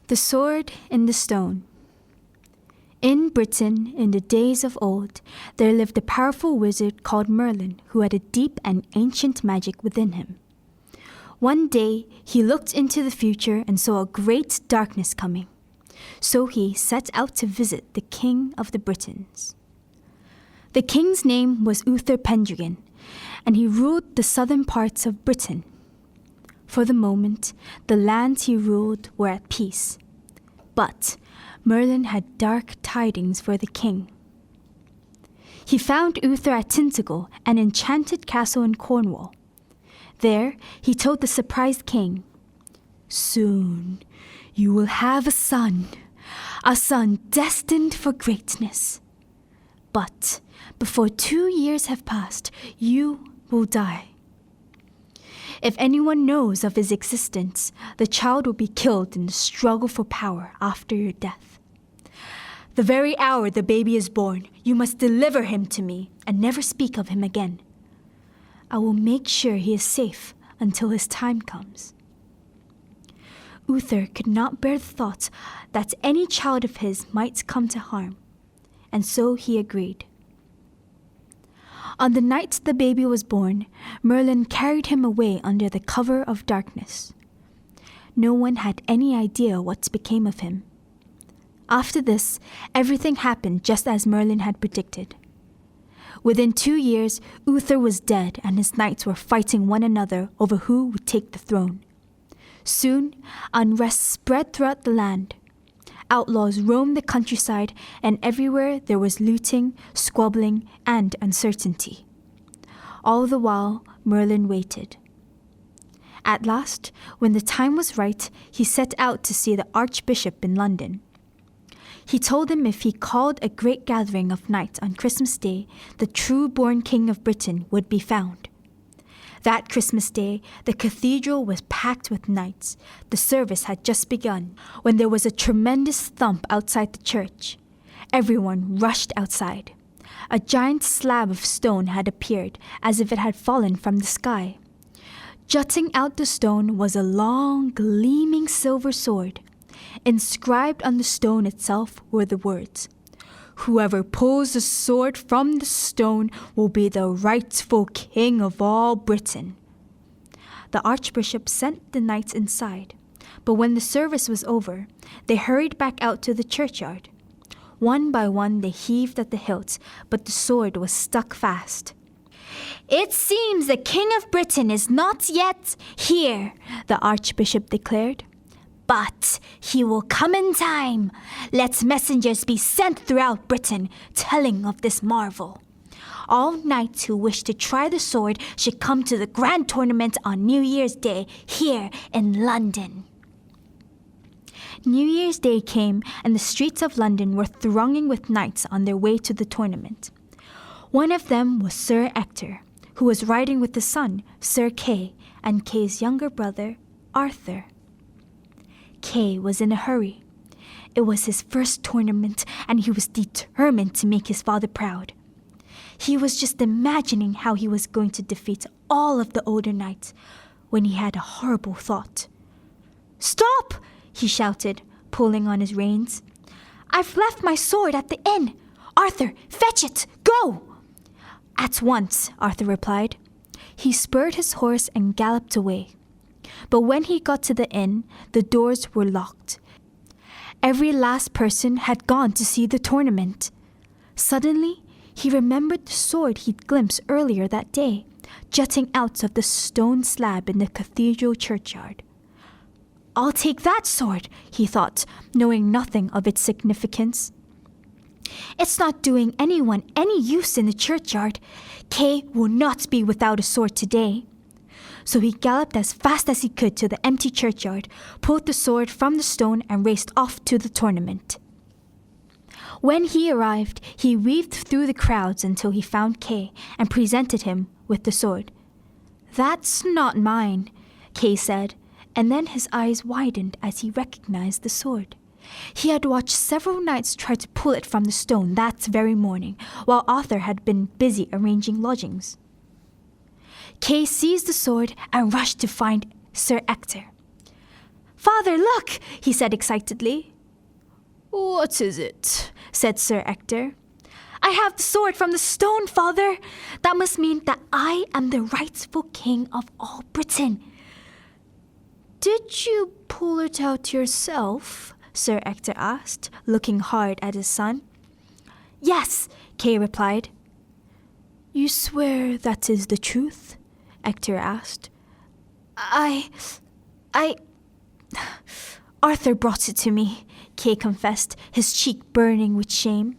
The Sword in the Stone. In Britain, in the days of old, there lived a powerful wizard called Merlin who had a deep and ancient magic within him. One day, he looked into the future and saw a great darkness coming. So he set out to visit the King of the Britons. The king's name was Uther Pendragon, and he ruled the southern parts of Britain. For the moment, the lands he ruled were at peace. But Merlin had dark tidings for the king. He found Uther at Tintagel, an enchanted castle in Cornwall. There, he told the surprised king, "Soon you will have a son destined for greatness. But before 2 years have passed, you will die. If anyone knows of his existence, the child will be killed in the struggle for power after your death. The very hour the baby is born, you must deliver him to me and never speak of him again. I will make sure he is safe until his time comes." Uther could not bear the thought that any child of his might come to harm, and so he agreed. On the night the baby was born, Merlin carried him away under the cover of darkness. No one had any idea what became of him. After this, everything happened just as Merlin had predicted. Within 2 years, Uther was dead and his knights were fighting one another over who would take the throne. Soon, unrest spread throughout the land. Outlaws roamed the countryside, and everywhere there was looting, squabbling, and uncertainty. All the while, Merlin waited. At last, when the time was right, he set out to see the Archbishop in London. He told him if he called a great gathering of knights on Christmas Day, the true-born King of Britain would be found. That Christmas Day, the cathedral was packed with knights. The service had just begun when there was a tremendous thump outside the church. Everyone rushed outside. A giant slab of stone had appeared, as if it had fallen from the sky. Jutting out the stone was a long, gleaming silver sword. Inscribed on the stone itself were the words, "Whoever pulls the sword from the stone will be the rightful king of all Britain." The archbishop sent the knights inside, but when the service was over, they hurried back out to the churchyard. One by one they heaved at the hilt, but the sword was stuck fast. "It seems the King of Britain is not yet here," the archbishop declared. "But he will come in time. Let messengers be sent throughout Britain, telling of this marvel. All knights who wish to try the sword should come to the grand tournament on New Year's Day here in London." New Year's Day came, and the streets of London were thronging with knights on their way to the tournament. One of them was Sir Ector, who was riding with his son, Sir Kay, and Kay's younger brother, Arthur. Kay was in a hurry. It was his first tournament, and he was determined to make his father proud. He was just imagining how he was going to defeat all of the older knights when he had a horrible thought. "Stop!" he shouted, pulling on his reins. "I've left my sword at the inn. Arthur, fetch it! Go!" "At once," Arthur replied. He spurred his horse and galloped away. But when he got to the inn, the doors were locked. Every last person had gone to see the tournament. Suddenly, he remembered the sword he'd glimpsed earlier that day, jutting out of the stone slab in the cathedral churchyard. "I'll take that sword," he thought, knowing nothing of its significance. "It's not doing anyone any use in the churchyard. Kay will not be without a sword today." So he galloped as fast as he could to the empty churchyard, pulled the sword from the stone, and raced off to the tournament. When he arrived, he weaved through the crowds until he found Kay and presented him with the sword. "That's not mine," Kay said, and then his eyes widened as he recognized the sword. He had watched several knights try to pull it from the stone that very morning, while Arthur had been busy arranging lodgings. Kay seized the sword and rushed to find Sir Ector. "Father, look!" he said excitedly. "What is it?" said Sir Ector. "I have the sword from the stone, Father. That must mean that I am the rightful king of all Britain." "Did you pull it out yourself?" Sir Ector asked, looking hard at his son. "Yes," Kay replied. "You swear that is the truth?" Ector asked. I... Arthur brought it to me," Kay confessed, his cheek burning with shame.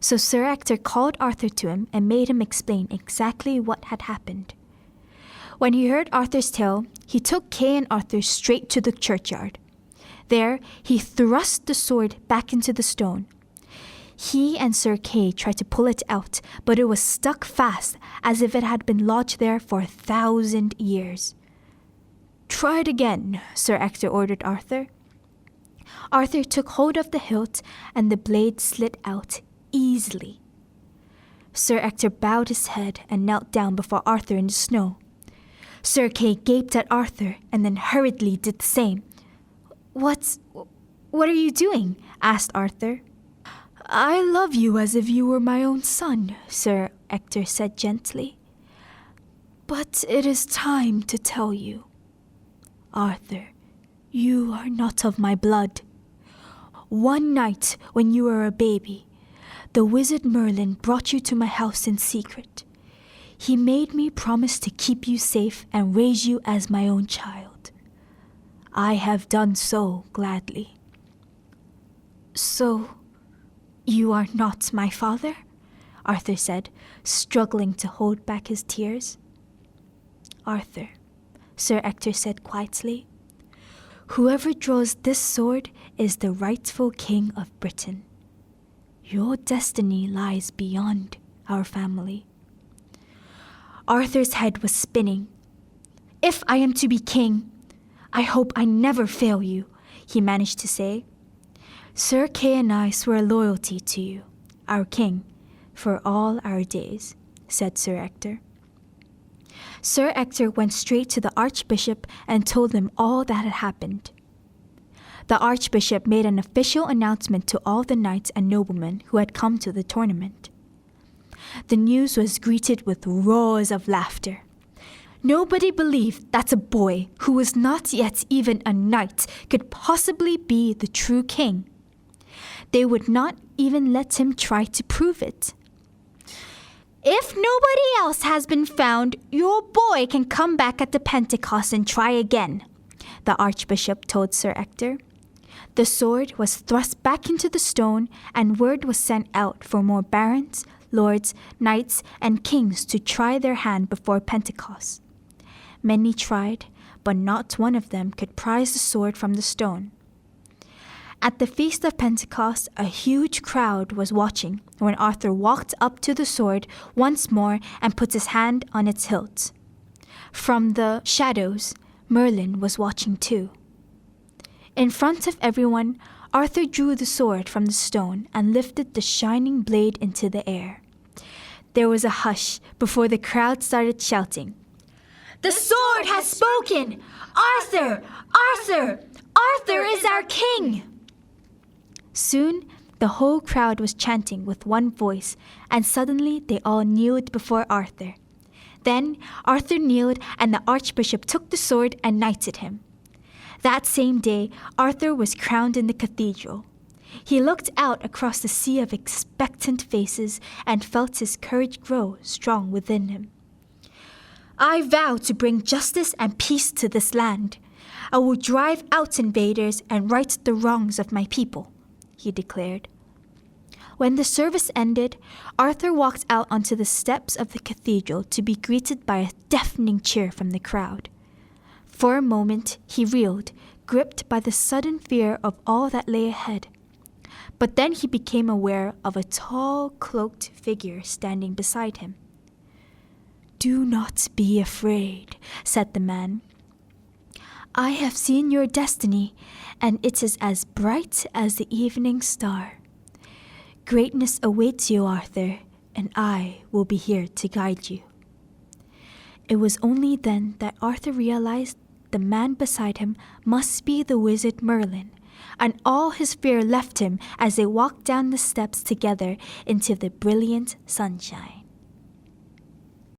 So Sir Ector called Arthur to him and made him explain exactly what had happened. When he heard Arthur's tale, he took Kay and Arthur straight to the churchyard. There, he thrust the sword back into the stone. He and Sir Kay tried to pull it out, but it was stuck fast as if it had been lodged there for 1,000 years. "Try it again," Sir Ector ordered Arthur. Arthur took hold of the hilt and the blade slid out easily. Sir Ector bowed his head and knelt down before Arthur in the snow. Sir Kay gaped at Arthur and then hurriedly did the same. What are you doing?" asked Arthur. "I love you as if you were my own son," Sir Ector said gently. "But it is time to tell you. Arthur, you are not of my blood. One night when you were a baby, the wizard Merlin brought you to my house in secret. He made me promise to keep you safe and raise you as my own child. I have done so gladly." "So, you are not my father?" Arthur said, struggling to hold back his tears. "Arthur," Sir Ector said quietly, "whoever draws this sword is the rightful king of Britain. Your destiny lies beyond our family." Arthur's head was spinning. "If I am to be king, I hope I never fail you," he managed to say. "Sir Kay and I swear loyalty to you, our king, for all our days," said Sir Ector. Sir Ector went straight to the Archbishop and told him all that had happened. The Archbishop made an official announcement to all the knights and noblemen who had come to the tournament. The news was greeted with roars of laughter. Nobody believed that a boy who was not yet even a knight could possibly be the true king. They would not even let him try to prove it. "If nobody else has been found, your boy can come back at the Pentecost and try again," the Archbishop told Sir Ector. The sword was thrust back into the stone, and word was sent out for more barons, lords, knights, and kings to try their hand before Pentecost. Many tried, but not one of them could prise the sword from the stone. At the Feast of Pentecost, a huge crowd was watching when Arthur walked up to the sword once more and put his hand on its hilt. From the shadows, Merlin was watching too. In front of everyone, Arthur drew the sword from the stone and lifted the shining blade into the air. There was a hush before the crowd started shouting, "The sword has spoken! Arthur! Arthur! Arthur is our king!" Soon, the whole crowd was chanting with one voice, and suddenly they all kneeled before Arthur. Then Arthur kneeled, and the Archbishop took the sword and knighted him. That same day, Arthur was crowned in the cathedral. He looked out across the sea of expectant faces and felt his courage grow strong within him. "I vow to bring justice and peace to this land. I will drive out invaders and right the wrongs of my people," he declared. When the service ended, Arthur walked out onto the steps of the cathedral to be greeted by a deafening cheer from the crowd. For a moment, he reeled, gripped by the sudden fear of all that lay ahead. But then he became aware of a tall, cloaked figure standing beside him. "Do not be afraid," said the man. "I have seen your destiny, and it is as bright as the evening star. Greatness awaits you, Arthur, and I will be here to guide you." It was only then that Arthur realized the man beside him must be the wizard Merlin, and all his fear left him as they walked down the steps together into the brilliant sunshine.